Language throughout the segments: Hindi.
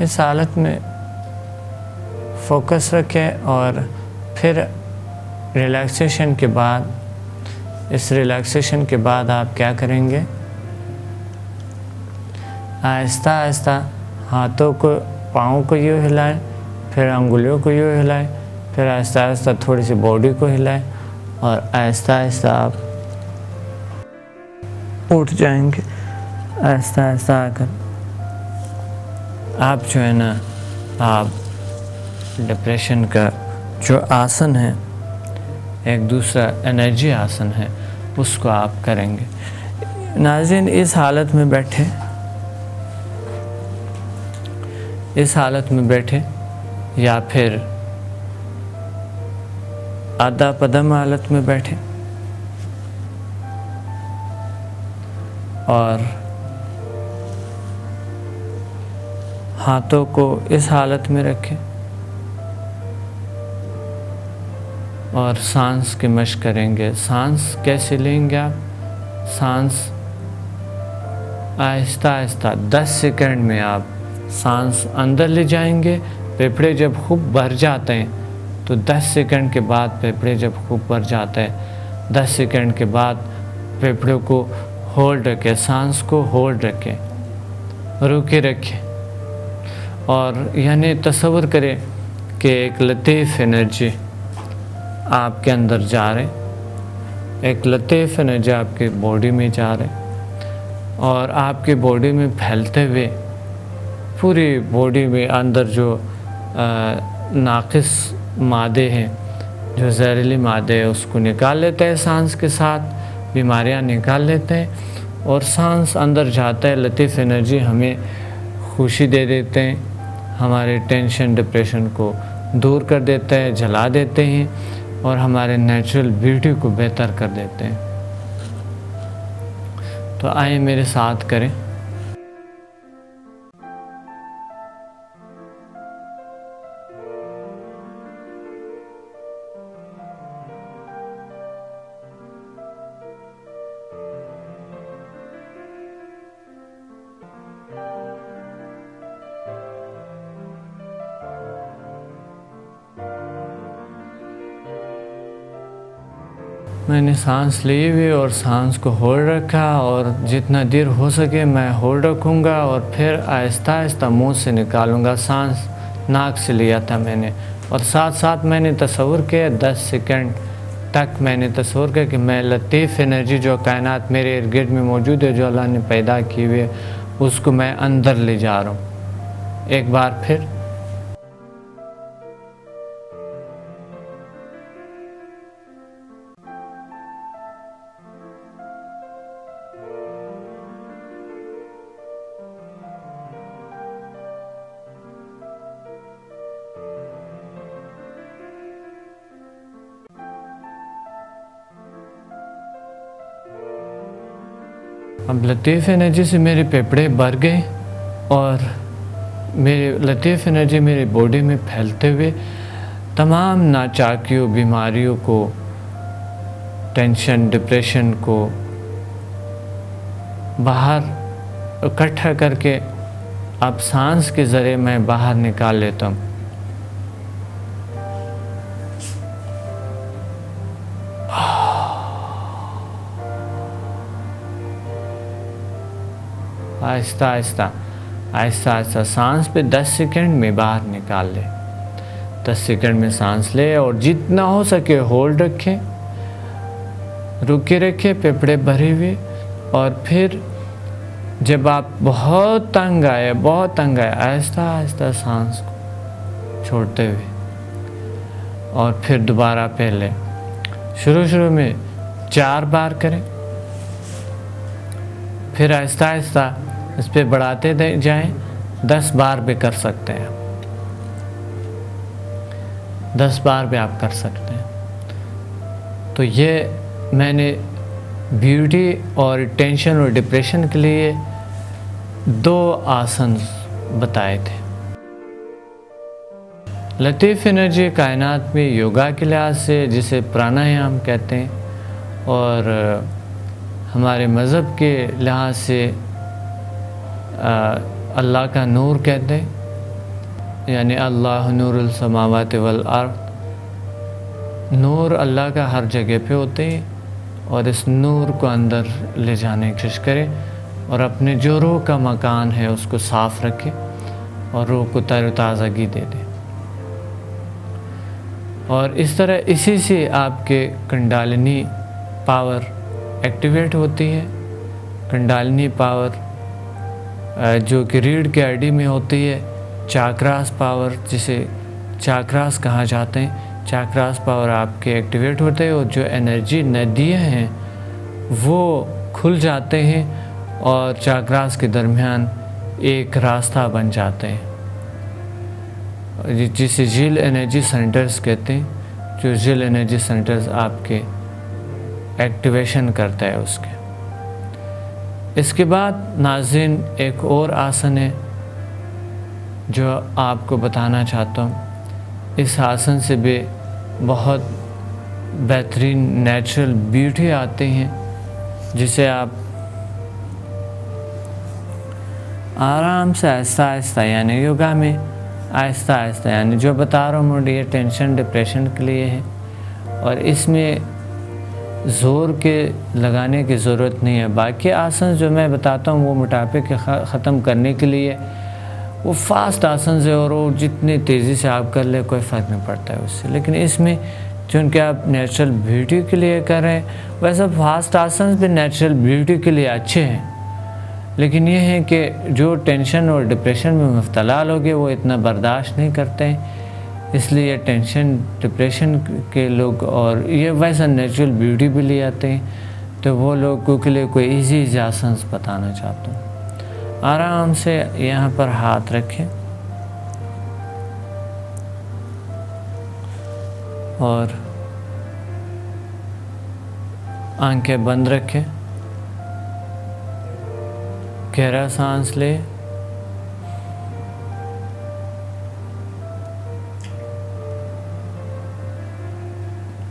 इस हालत में फोकस रखें और फिर रिलैक्सेशन के बाद, इस रिलैक्सेशन के बाद आप क्या करेंगे, आहिस्ता आहिस्ता हाथों को, पाँव को यूँ हिलाएं, फिर अंगुलियों को यूँ हिलाएं, फिर आहिस्ता आहिस्ता थोड़ी सी बॉडी को हिलाएं और आहिस्ता आहिस्ता आप उठ जाएंगे। आहिस्ता आहिस्ता आकर आप जो है ना, आप डिप्रेशन का जो आसन है, एक दूसरा एनर्जी आसन है, उसको आप करेंगे। नाज़रीन, इस हालत में बैठे, इस हालत में बैठे या फिर आधा पदम हालत में बैठे और हाथों को इस हालत में रखें और सांस की मशक करेंगे। सांस कैसे लेंगे आप? सांस आहिस्ता आहिस्ता 10 सेकंड में आप सांस अंदर ले जाएंगे। फेफड़े जब खूब भर जाते हैं तो 10 सेकंड के बाद, फेफड़े जब खूब भर जाते हैं 10 सेकंड के बाद फेफड़ों को होल्ड रखें, सांस को होल्ड रखें, रोके रखें और यानी तसव्वुर करें कि एक लतीफ़ एनर्जी आपके अंदर जा रहे, एक लतीफ़ एनर्जी आपके बॉडी में जा रहे और आपके बॉडी में फैलते हुए पूरी बॉडी में अंदर जो नाक़िस मादे हैं, जो जहरीली मादे हैं, उसको निकाल लेते हैं सांस के साथ, बीमारियां निकाल लेते हैं और सांस अंदर जाता है। लतीफ़ एनर्जी हमें खुशी दे देते हैं, हमारे टेंशन डिप्रेशन को दूर कर देता है, जला देते हैं और हमारे नेचुरल ब्यूटी को बेहतर कर देते हैं। तो आइए मेरे साथ करें। मैंने सांस ली हुई और सांस को होल्ड रखा और जितना देर हो सके मैं होल्ड रखूँगा और फिर आहिस्ता आहिस्ता मुंह से निकालूँगा। सांस नाक से लिया था मैंने और साथ साथ मैंने तसव्वुर किया 10 सेकंड तक मैंने तसव्वुर किया कि मैं लतीफ़ एनर्जी जो कायनात मेरे इर्द गिर्द में मौजूद है, जो अल्लाह ने पैदा की हुई है, उसको मैं अंदर ले जा रहा हूँ। एक बार फिर अब लतीफ़ एनर्जी से मेरे फेफड़े भर गए और मेरे लतीफ़ एनर्जी मेरी बॉडी में फैलते हुए तमाम नाचाकियों, बीमारियों को, टेंशन, डिप्रेशन को बाहर इकट्ठा करके अब सांस के ज़रिए मैं बाहर निकाल लेता हूँ। आहिस्ता आहिस्ता आहिस्ता आहिस्ता सांस पे 10 सेकंड में बाहर निकाल ले। 10 सेकंड में सांस ले और जितना हो सके होल्ड रखें, रुके रखें, फेफड़े भरे हुए और फिर जब आप बहुत तंग आए, आहिस्ता आहिस्ता सांस को छोड़ते हुए और फिर दोबारा पहले शुरू में 4 बार करें, फिर आहिस्ता आहिस्ता इस पे बढ़ाते जाएं। 10 बार भी कर सकते हैं, 10 बार भी आप कर सकते हैं। तो ये मैंने ब्यूटी और टेंशन और डिप्रेशन के लिए 2 आसन बताए थे। लतीफ़ एनर्जी कायनात में योगा के लिहाज से जिसे प्राणायाम कहते हैं और हमारे मज़हब के लिहाज से अल्लाह का नूर कहते हैं, यानी अल्लाह नूरुल समावाति वल अर्द, नूर अल्लाह का हर जगह पे होते हैं, और इस नूर को अंदर ले जाने की कोशिश करें और अपने जो रूह का मकान है उसको साफ़ रखें और रूह को तरोताज़गी दे दें। और इस तरह इसी से आपके कुंडलिनी पावर एक्टिवेट होती है। कुंडलिनी पावर जो कि रीढ़ की हड्डी में होती है, चाक्रास पावर जिसे चाक्रास कहा जाते हैं, चाक्रास पावर आपके एक्टिवेट होते हैं और जो एनर्जी नदियाँ हैं वो खुल जाते हैं और चाक्रास के दरमियान एक रास्ता बन जाते हैं, जिसे झील एनर्जी सेंटर्स कहते हैं। जो झील एनर्जी सेंटर्स आपके एक्टिवेशन करता है उसके। इसके बाद नाज़रीन एक और आसन है जो आपको बताना चाहता हूँ। इस आसन से भी बहुत बेहतरीन नेचुरल ब्यूटी आते हैं, जिसे आप आराम से आहिस्ता आहिस्ता, यानी योगा में आहिस्ता आहिस्ता, यानी जो बता रहा हूँ मैं ये टेंशन डिप्रेशन के लिए है और इसमें ज़ोर के लगाने की ज़रूरत नहीं है। बाकी आसन जो मैं बताता हूँ वो मोटापे के ख़त्म करने के लिए, वो फास्ट आसन से, और वो जितनी तेज़ी से आप कर ले कोई फ़र्क नहीं पड़ता है उससे। लेकिन इसमें चूँकि आप नेचुरल ब्यूटी के लिए कर रहे हैं, वैसे फास्ट आसन भी नेचुरल ब्यूटी के लिए अच्छे हैं, लेकिन ये है कि जो टेंशन और डिप्रेशन में मुब्तला लोग हैं वो इतना बर्दाश्त नहीं करते हैं, इसलिए टेंशन डिप्रेशन के लोग और ये वैसा नेचुरल ब्यूटी भी ले आते हैं। तो वो लोगों के लिए कोई इजी आसन बताना चाहता हूँ। आराम से यहाँ पर हाथ रखें और आंखें बंद रखें। गहरा सांस ले,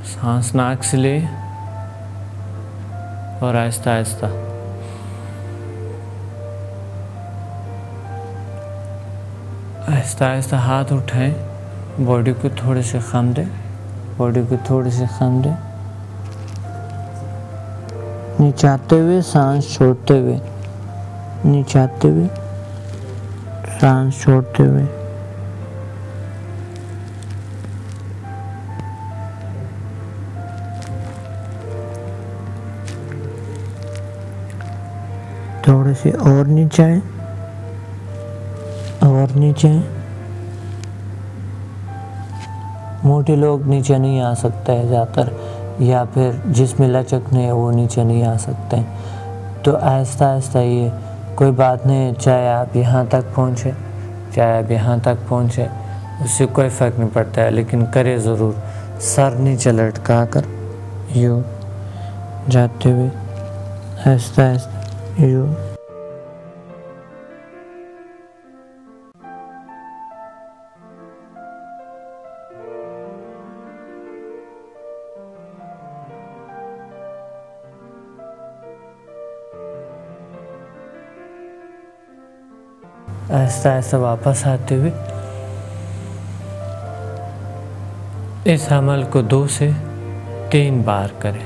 सांस नाक से ले और आहिस्ता आहिस्ता आहिस्ता आहिस्ता हाथ उठाएं। बॉडी को थोड़े से खम दें, बॉडी को थोड़ी सी खम दें। नीचे आते हुए सांस छोड़ते हुए, नीचे आते हुए सांस छोड़ते हुए। थोड़े से और नीचे आए, और नीचे। मोटे लोग नीचे नहीं आ सकते हैं ज़्यादातर, या फिर जिसमें लचक नहीं है वो नीचे नहीं आ सकते हैं। तो आहिस्ता आहिस्ता ये कोई बात नहीं, चाहे आप यहाँ तक पहुँचे, चाहे आप यहाँ तक पहुँचे, उससे कोई फ़र्क नहीं पड़ता है, लेकिन करे ज़रूर। सर नीचे लटका कर यूँ जाते हुए आहिस्ता आहिस्ता यूँ। आहिस्ता आहिस्ता वापस आते हुए इस अमल को 2 से 3 बार करें।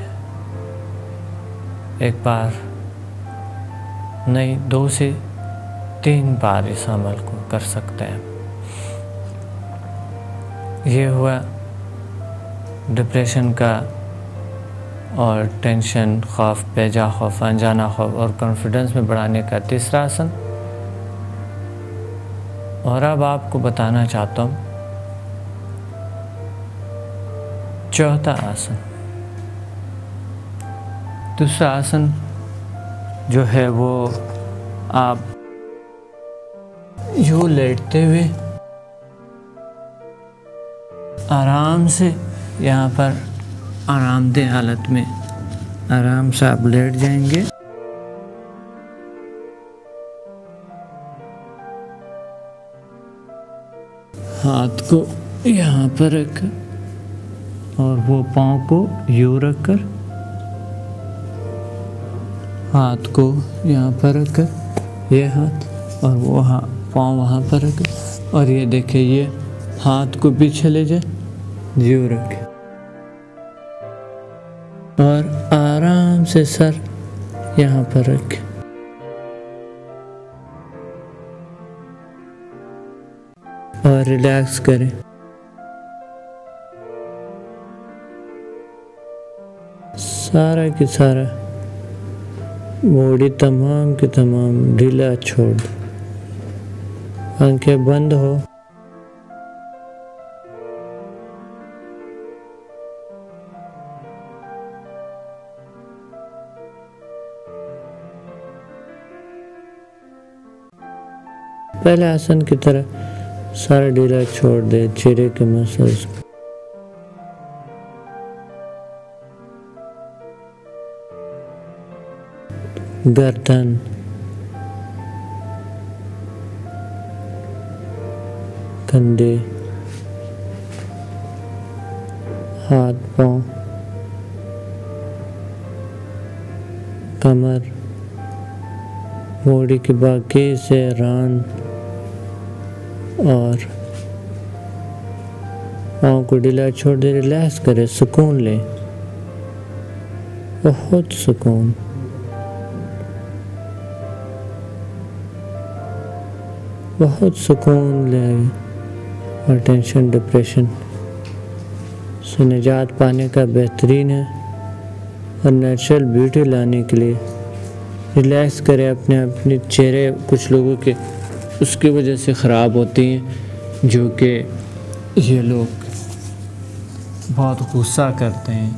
एक बार नहीं, 2 से 3 बार इस अमल को कर सकते हैं। ये हुआ डिप्रेशन का और टेंशन, खौफ, बेजा खौफ, अनजाना खौफ और कॉन्फिडेंस में बढ़ाने का तीसरा आसन। और अब आपको बताना चाहता हूँ चौथा आसन। दूसरा आसन जो है वो आप यूँ लेटते हुए आराम से यहाँ पर आरामदेह हालत में आराम से आप लेट जाएंगे। हाथ को यहाँ पर रखकर और वो पाँव को यूँ रखकर, हाथ को यहाँ पर रखकर, ये हाथ और वो पाँव वहाँ पर रखकर और ये देखिए, ये हाथ को पीछे ले जाए, यूं रखें और आराम से सर यहाँ पर रखें। और रिलैक्स करें। सारा की सारा बॉडी तमाम के तमाम ढीला छोड़ दो। आंखें बंद हो। पहले आसन की तरह सारा ढीला छोड़ दे, चेहरे के मसल्स, गर्दन, कंधे, हाथ पांव, कमर, बॉडी के बाकी से रान और पाँव को ढीला छोड़ दे। रिलैक्स करें, सुकून ले, बहुत सुकून। बहुत सुकून ले। और टेंशन डिप्रेशन से निजात पाने का बेहतरीन है। और नेचुरल ब्यूटी लाने के लिए रिलैक्स करें अपने चेहरे। कुछ लोगों के उसकी वजह से ख़राब होती हैं, जो कि ये लोग बहुत गुस्सा करते हैं,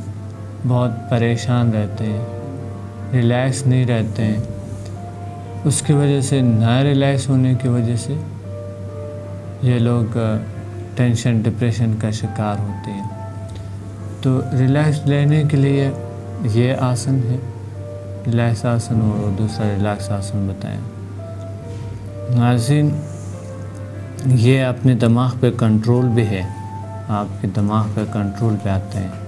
बहुत परेशान रहते हैं, रिलैक्स नहीं रहते हैं। उसकी वजह से ना रिलैक्स होने की वजह से ये लोग टेंशन डिप्रेशन का शिकार होते हैं। तो रिलैक्स लेने के लिए ये आसन है, रिलैक्स आसन, और दूसरा रिलैक्स आसन बताएं। नाज़रीन, ये अपने दिमाग पे कंट्रोल भी है, आपके दिमाग पे कंट्रोल पे आते हैं।